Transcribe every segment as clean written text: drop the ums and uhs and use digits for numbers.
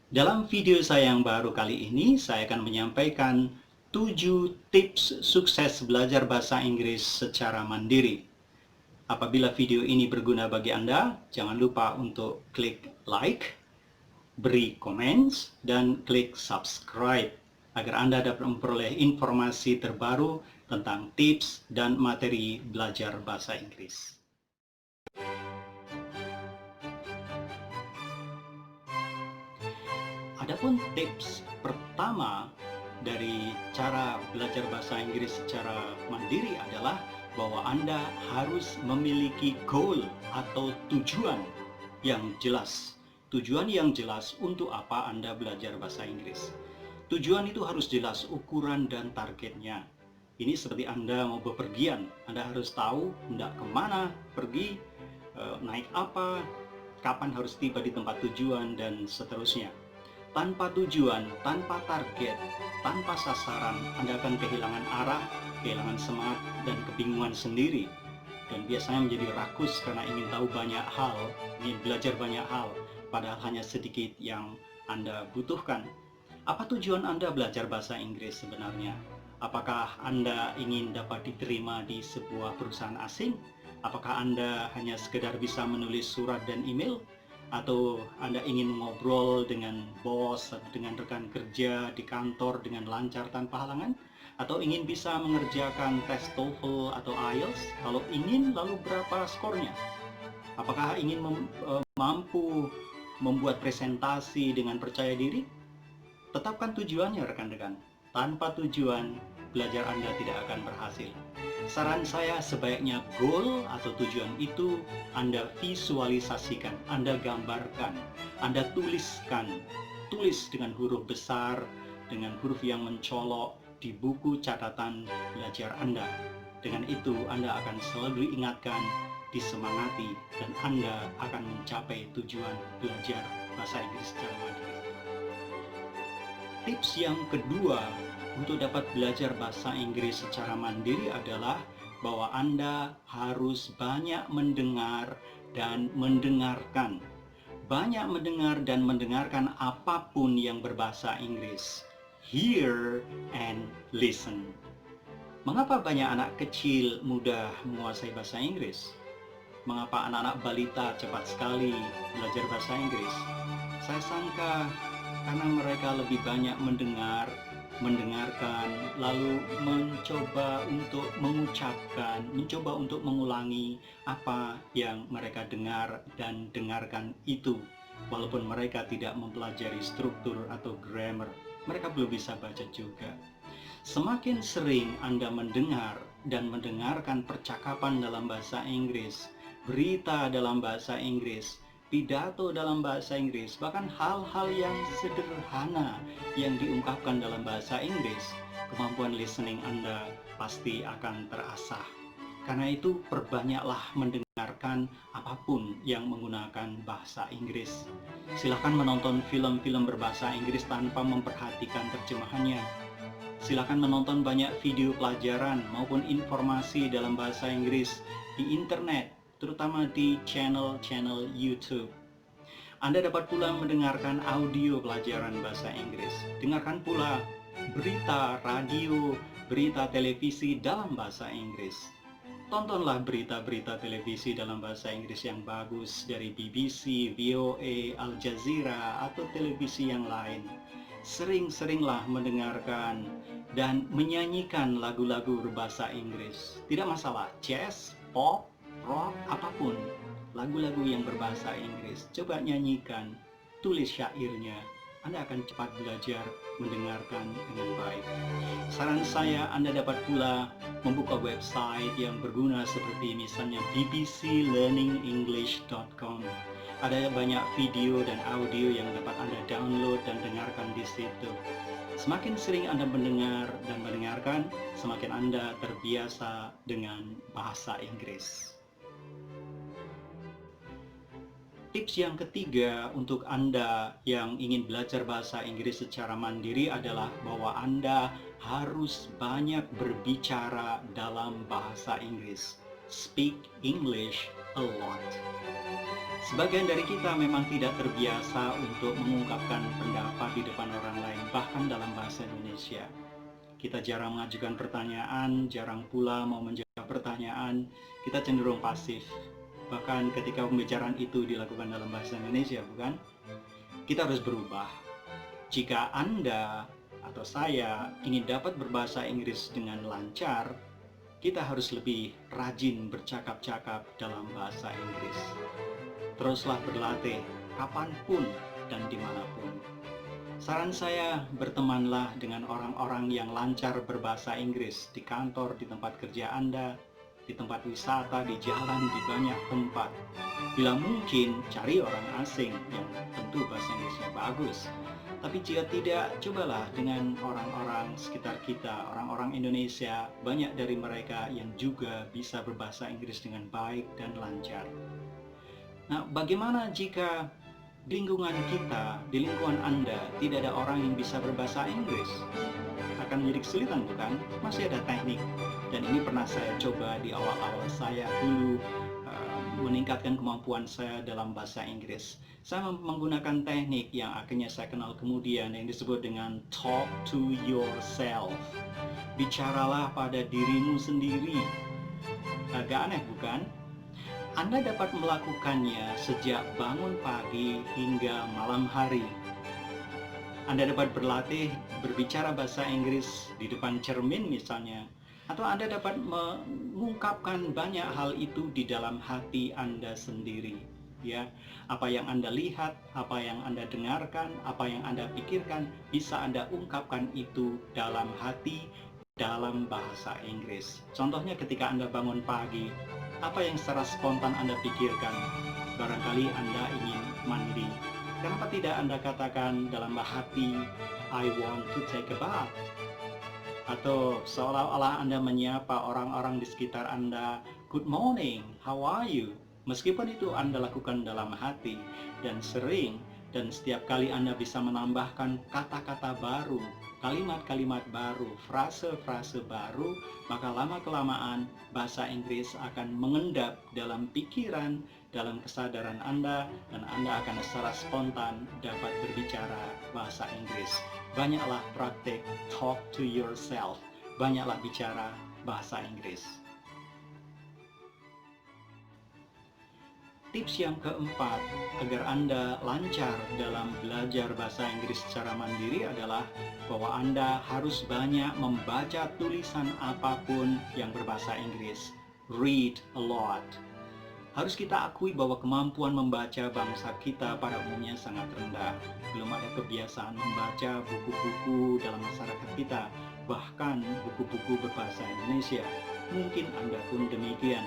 Dalam video saya yang baru kali ini, saya akan menyampaikan 7 tips sukses belajar bahasa Inggris secara mandiri. Apabila video ini berguna bagi Anda, jangan lupa untuk klik like, beri komen, dan klik subscribe agar Anda dapat memperoleh informasi terbaru tentang tips dan materi belajar bahasa Inggris. Adapun tips pertama dari cara belajar bahasa Inggris secara mandiri adalah bahwa Anda harus memiliki goal atau tujuan yang jelas. Tujuan yang jelas untuk apa Anda belajar bahasa Inggris. Tujuan itu harus jelas ukuran dan targetnya. Ini seperti Anda mau bepergian, Anda harus tahu hendak kemana pergi, naik apa, kapan harus tiba di tempat tujuan, dan seterusnya. Tanpa tujuan, tanpa target, tanpa sasaran, Anda akan kehilangan arah, kehilangan semangat, dan kebingungan sendiri. Dan biasanya menjadi rakus karena ingin tahu banyak hal, ingin belajar banyak hal, padahal hanya sedikit yang Anda butuhkan. Apa tujuan Anda belajar bahasa Inggris sebenarnya? Apakah Anda ingin dapat diterima di sebuah perusahaan asing? Apakah Anda hanya sekedar bisa menulis surat dan email? Atau Anda ingin ngobrol dengan bos atau dengan rekan kerja di kantor dengan lancar tanpa halangan? Atau ingin bisa mengerjakan tes TOEFL atau IELTS? Kalau ingin, lalu berapa skornya? Apakah ingin mampu membuat presentasi dengan percaya diri? Tetapkan tujuannya, rekan-rekan. Tanpa tujuan, belajar Anda tidak akan berhasil. Saran saya, sebaiknya goal atau tujuan itu Anda visualisasikan, Anda gambarkan, Anda tuliskan. Tulis dengan huruf besar, dengan huruf yang mencolok di buku catatan belajar Anda. Dengan itu Anda akan selalu diingatkan, disemangati, dan Anda akan mencapai tujuan belajar bahasa Inggris secara mandiri. Tips yang kedua untuk dapat belajar bahasa Inggris secara mandiri adalah bahwa Anda harus banyak mendengar dan mendengarkan. Banyak mendengar dan mendengarkan apapun yang berbahasa Inggris. Hear and listen. Mengapa banyak anak kecil mudah menguasai bahasa Inggris? Mengapa anak-anak balita cepat sekali belajar bahasa Inggris? Saya sangka karena mereka lebih banyak mendengarkan, lalu mencoba untuk mengucapkan, mencoba untuk mengulangi apa yang mereka dengar dan dengarkan itu. Walaupun mereka tidak mempelajari struktur atau grammar, mereka belum bisa baca juga. Semakin sering Anda mendengar dan mendengarkan percakapan dalam bahasa Inggris, berita dalam bahasa Inggris, pidato dalam bahasa Inggris, bahkan hal-hal yang sederhana yang diungkapkan dalam bahasa Inggris, kemampuan listening Anda pasti akan terasah. Karena itu, perbanyaklah mendengarkan apapun yang menggunakan bahasa Inggris. Silakan menonton film-film berbahasa Inggris tanpa memperhatikan terjemahannya. Silakan menonton banyak video pelajaran maupun informasi dalam bahasa Inggris di internet, terutama di channel-channel YouTube. Anda dapat pula mendengarkan audio pelajaran bahasa Inggris. Dengarkan pula berita radio, berita televisi dalam bahasa Inggris. Tontonlah berita-berita televisi dalam bahasa Inggris yang bagus dari BBC, VOA, Al Jazeera, atau televisi yang lain. Sering-seringlah mendengarkan dan menyanyikan lagu-lagu berbahasa Inggris. Tidak masalah, jazz, pop, rock, apapun, lagu-lagu yang berbahasa Inggris, coba nyanyikan, tulis syairnya. Anda akan cepat belajar mendengarkan dengan baik. Saran saya, Anda dapat pula membuka website yang berguna seperti misalnya bbclearningenglish.com. Ada banyak video dan audio yang dapat Anda download dan dengarkan di situ. Semakin sering Anda mendengar dan mendengarkan, semakin Anda terbiasa dengan bahasa Inggris. Tips yang ketiga untuk Anda yang ingin belajar bahasa Inggris secara mandiri adalah bahwa Anda harus banyak berbicara dalam bahasa Inggris. Speak English a lot. Sebagian dari kita memang tidak terbiasa untuk mengungkapkan pendapat di depan orang lain, bahkan dalam bahasa Indonesia. Kita jarang mengajukan pertanyaan, jarang pula mau menjawab pertanyaan, kita cenderung pasif. Bahkan ketika pembicaraan itu dilakukan dalam bahasa Indonesia, bukan? Kita harus berubah. Jika Anda atau saya ingin dapat berbahasa Inggris dengan lancar, kita harus lebih rajin bercakap-cakap dalam bahasa Inggris. Teruslah berlatih kapanpun dan dimanapun. Saran saya, bertemanlah dengan orang-orang yang lancar berbahasa Inggris di kantor, di tempat kerja Anda, di tempat wisata, di jalan, di banyak tempat. Bila mungkin, cari orang asing yang tentu bahasa Inggrisnya bagus. Tapi jika tidak, cobalah dengan orang-orang sekitar kita, orang-orang Indonesia. Banyak dari mereka yang juga bisa berbahasa Inggris dengan baik dan lancar. Nah, bagaimana jika di lingkungan kita, di lingkungan Anda, tidak ada orang yang bisa berbahasa Inggris? Akan menjadi kesulitan, bukan? Masih ada teknik. Dan ini pernah saya coba di awal-awal saya dulu meningkatkan kemampuan saya dalam bahasa Inggris. Saya menggunakan teknik yang akhirnya saya kenal kemudian yang disebut dengan talk to yourself. Bicaralah pada dirimu sendiri. Agak aneh, bukan? Anda dapat melakukannya sejak bangun pagi hingga malam hari. Anda dapat berlatih berbicara bahasa Inggris di depan cermin misalnya, atau Anda dapat mengungkapkan banyak hal itu di dalam hati Anda sendiri. Ya, apa yang Anda lihat, apa yang Anda dengarkan, apa yang Anda pikirkan, bisa Anda ungkapkan itu dalam hati, dalam bahasa Inggris. Contohnya ketika Anda bangun pagi, apa yang secara spontan Anda pikirkan? Barangkali Anda ingin mandi. Kenapa tidak Anda katakan dalam hati, I want to take a bath? Atau seolah-olah Anda menyapa orang-orang di sekitar Anda, good morning, how are you? Meskipun itu Anda lakukan dalam hati, dan sering dan setiap kali Anda bisa menambahkan kata-kata baru, kalimat-kalimat baru, frase-frase baru, maka lama-kelamaan bahasa Inggris akan mengendap dalam pikiran, dalam kesadaran Anda, dan Anda akan secara spontan dapat berbicara bahasa Inggris. Banyaklah praktik talk to yourself, banyaklah bicara bahasa Inggris. Tips yang keempat agar Anda lancar dalam belajar bahasa Inggris secara mandiri adalah bahwa Anda harus banyak membaca tulisan apapun yang berbahasa Inggris. Read a lot. Harus kita akui bahwa kemampuan membaca bangsa kita pada umumnya sangat rendah. Belum ada kebiasaan membaca buku-buku dalam masyarakat kita, bahkan buku-buku berbahasa Indonesia. Mungkin Anda pun demikian.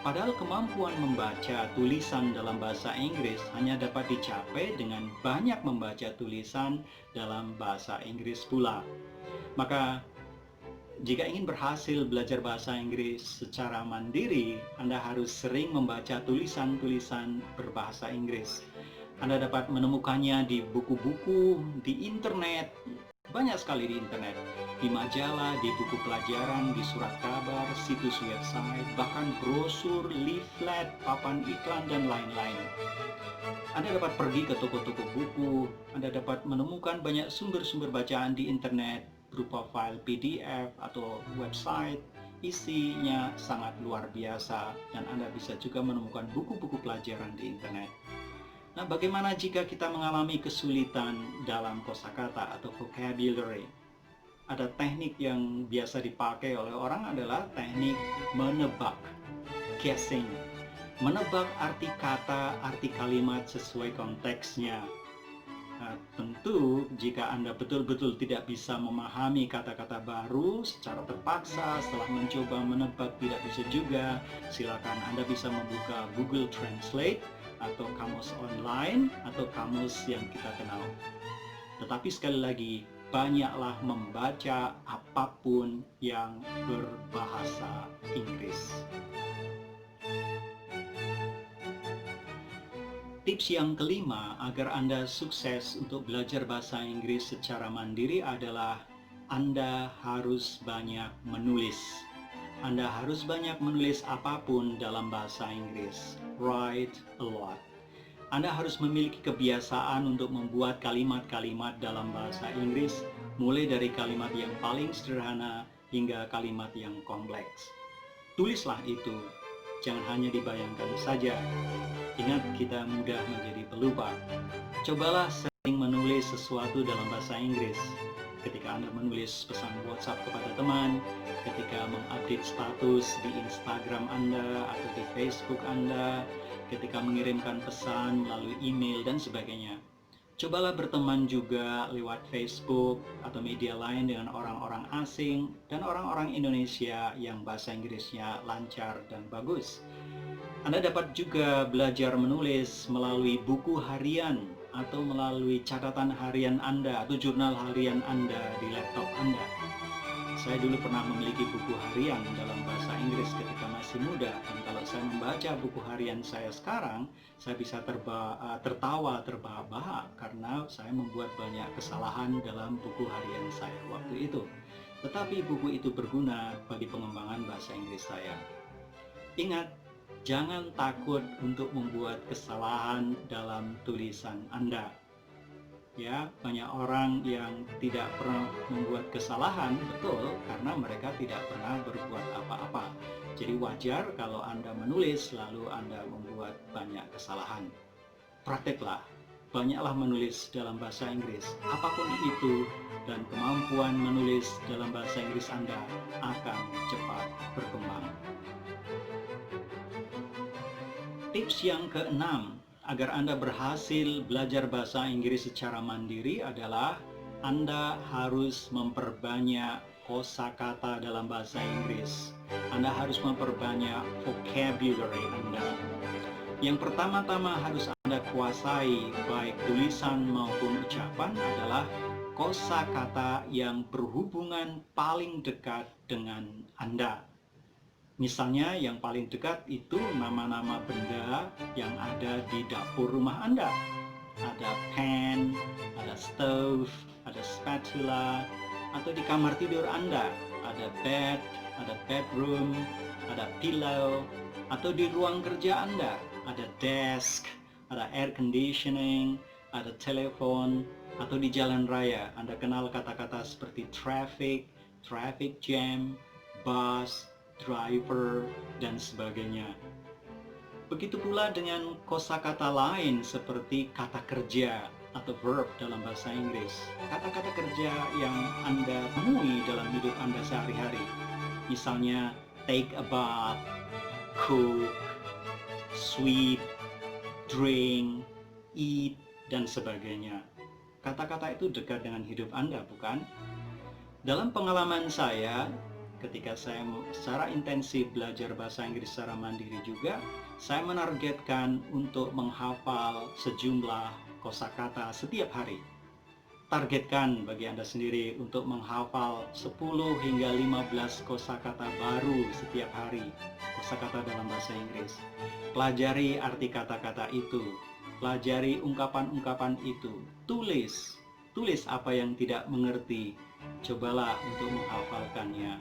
Padahal kemampuan membaca tulisan dalam bahasa Inggris hanya dapat dicapai dengan banyak membaca tulisan dalam bahasa Inggris pula. Maka, jika ingin berhasil belajar bahasa Inggris secara mandiri, Anda harus sering membaca tulisan-tulisan berbahasa Inggris. Anda dapat menemukannya di buku-buku, di internet, banyak sekali di internet, di majalah, di buku pelajaran, di surat kabar, situs website, bahkan brosur, leaflet, papan iklan, dan lain-lain. Anda dapat pergi ke toko-toko buku, Anda dapat menemukan banyak sumber-sumber bacaan di internet, berupa file PDF atau website, isinya sangat luar biasa, dan Anda bisa juga menemukan buku-buku pelajaran di internet. Nah, bagaimana jika kita mengalami kesulitan dalam kosakata atau vocabulary? Ada teknik yang biasa dipakai oleh orang adalah teknik menebak, guessing. Menebak arti kata, arti kalimat sesuai konteksnya. Nah, tentu jika Anda betul-betul tidak bisa memahami kata-kata baru secara terpaksa setelah mencoba menebak tidak bisa juga, silakan Anda bisa membuka Google Translate atau kamus online atau kamus yang kita kenal. Tetapi sekali lagi, banyaklah membaca apapun yang berbahasa Inggris. Tips yang kelima agar Anda sukses untuk belajar bahasa Inggris secara mandiri adalah Anda harus banyak menulis. Anda harus banyak menulis apapun dalam bahasa Inggris. Write a lot. Anda harus memiliki kebiasaan untuk membuat kalimat-kalimat dalam bahasa Inggris, mulai dari kalimat yang paling sederhana hingga kalimat yang kompleks. Tulislah itu, jangan hanya dibayangkan saja. Ingat, kita mudah menjadi pelupa. Cobalah sering menulis sesuatu dalam bahasa Inggris. Ketika Anda menulis pesan WhatsApp kepada teman, ketika mengupdate status di Instagram Anda atau di Facebook Anda, ketika mengirimkan pesan melalui email dan sebagainya. Cobalah berteman juga lewat Facebook atau media lain dengan orang-orang asing dan orang-orang Indonesia yang bahasa Inggrisnya lancar dan bagus. Anda dapat juga belajar menulis melalui buku harian atau melalui catatan harian Anda atau jurnal harian Anda di laptop Anda. Saya dulu pernah memiliki buku harian dalam bahasa Inggris ketika masih muda, dan kalau saya membaca buku harian saya sekarang, saya bisa tertawa terbahak-bahak karena saya membuat banyak kesalahan dalam buku harian saya waktu itu. Tetapi buku itu berguna bagi pengembangan bahasa Inggris saya. Ingat, jangan takut untuk membuat kesalahan dalam tulisan Anda. Ya, banyak orang yang tidak pernah membuat kesalahan, betul, karena mereka tidak pernah berbuat apa-apa. Jadi wajar kalau Anda menulis lalu Anda membuat banyak kesalahan. Prakteklah, banyaklah menulis dalam bahasa Inggris. Apapun itu, dan kemampuan menulis dalam bahasa Inggris Anda akan cepat berkembang. Tips yang keenam, agar Anda berhasil belajar bahasa Inggris secara mandiri adalah Anda harus memperbanyak kosakata dalam bahasa Inggris. Anda harus memperbanyak vocabulary Anda. Yang pertama-tama harus Anda kuasai, baik tulisan maupun ucapan, adalah kosakata yang berhubungan paling dekat dengan Anda. Misalnya yang paling dekat itu nama-nama benda yang ada di dapur rumah Anda. Ada pan, ada stove, ada spatula, atau di kamar tidur Anda. Ada bed, ada bedroom, ada pillow, atau di ruang kerja Anda. Ada desk, ada air conditioning, ada telepon, atau di jalan raya. Anda kenal kata-kata seperti traffic, traffic jam, bus, driver, dan sebagainya. Begitu pula dengan kosakata lain seperti kata kerja atau verb dalam bahasa Inggris. Kata-kata kerja yang Anda temui dalam hidup Anda sehari-hari. Misalnya take a bath, cook, sweep, drink, eat, dan sebagainya. Kata-kata itu dekat dengan hidup Anda, bukan? Dalam pengalaman saya, ketika saya secara intensif belajar bahasa Inggris secara mandiri juga, saya menargetkan untuk menghafal sejumlah kosakata setiap hari. Targetkan bagi Anda sendiri untuk menghafal 10 hingga 15 kosakata baru setiap hari, kosakata dalam bahasa Inggris. Pelajari arti kata-kata itu, pelajari ungkapan-ungkapan itu, tulis apa yang tidak mengerti, cobalah untuk menghafalkannya.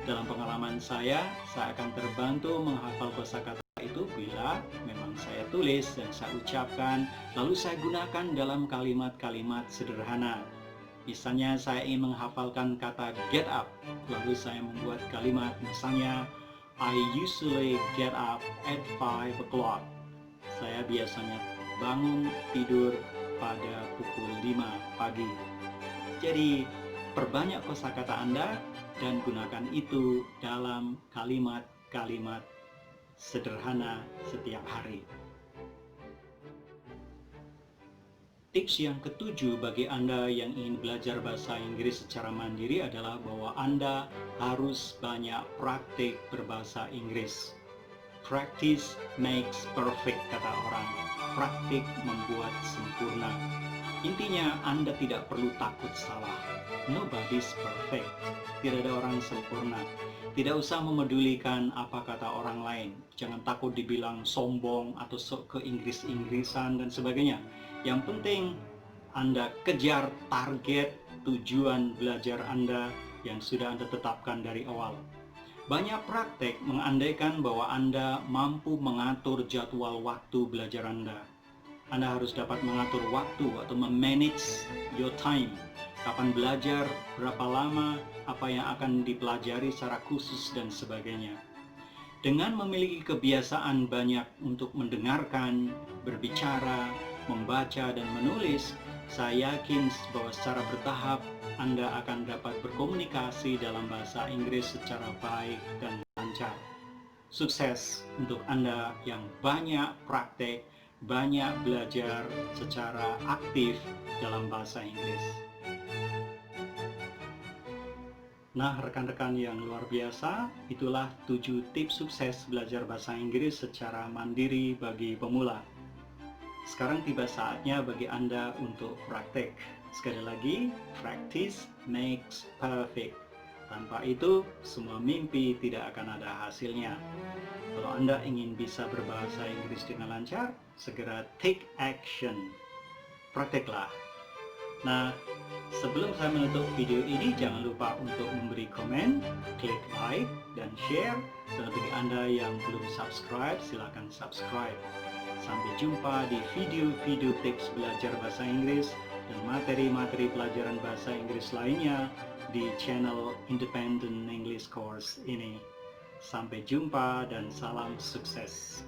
Dalam pengalaman saya akan terbantu menghafal kosakata itu bila memang saya tulis dan saya ucapkan, lalu saya gunakan dalam kalimat-kalimat sederhana. Misalnya saya ingin menghafalkan kata get up, lalu saya membuat kalimat misalnya I usually get up at 5 o'clock. Saya biasanya bangun tidur pada pukul 5 pagi. Jadi perbanyak kosakata Anda dan gunakan itu dalam kalimat-kalimat sederhana setiap hari. Tips yang ketujuh bagi Anda yang ingin belajar bahasa Inggris secara mandiri adalah bahwa Anda harus banyak praktik berbahasa Inggris. Practice makes perfect, kata orang. Praktik membuat sempurna. Intinya, Anda tidak perlu takut salah. Nobody's perfect. Tidak ada orang sempurna. Tidak usah memedulikan apa kata orang lain. Jangan takut dibilang sombong atau sok ke Inggris-Inggrisan dan sebagainya. Yang penting Anda kejar target tujuan belajar Anda yang sudah Anda tetapkan dari awal. Banyak praktek mengandaikan bahwa Anda mampu mengatur jadwal waktu belajar Anda. Anda harus dapat mengatur waktu atau memanage your time. Kapan belajar, berapa lama, apa yang akan dipelajari secara khusus, dan sebagainya. Dengan memiliki kebiasaan banyak untuk mendengarkan, berbicara, membaca, dan menulis, saya yakin bahwa secara bertahap Anda akan dapat berkomunikasi dalam bahasa Inggris secara baik dan lancar. Sukses untuk Anda yang banyak praktek, banyak belajar secara aktif dalam bahasa Inggris. Nah, rekan-rekan yang luar biasa, itulah 7 tips sukses belajar bahasa Inggris secara mandiri bagi pemula. Sekarang tiba saatnya bagi Anda untuk praktek. Sekali lagi, practice makes perfect. Tanpa itu, semua mimpi tidak akan ada hasilnya. Kalau Anda ingin bisa berbahasa Inggris dengan lancar, segera take action. Prakteklah. Nah, sebelum saya menutup video ini, jangan lupa untuk memberi komen, klik like, dan share. Dan bagi Anda yang belum subscribe, silakan subscribe. Sampai jumpa di video-video tips belajar bahasa Inggris dan materi-materi pelajaran bahasa Inggris lainnya di channel Independent English Course ini. Sampai jumpa dan salam sukses.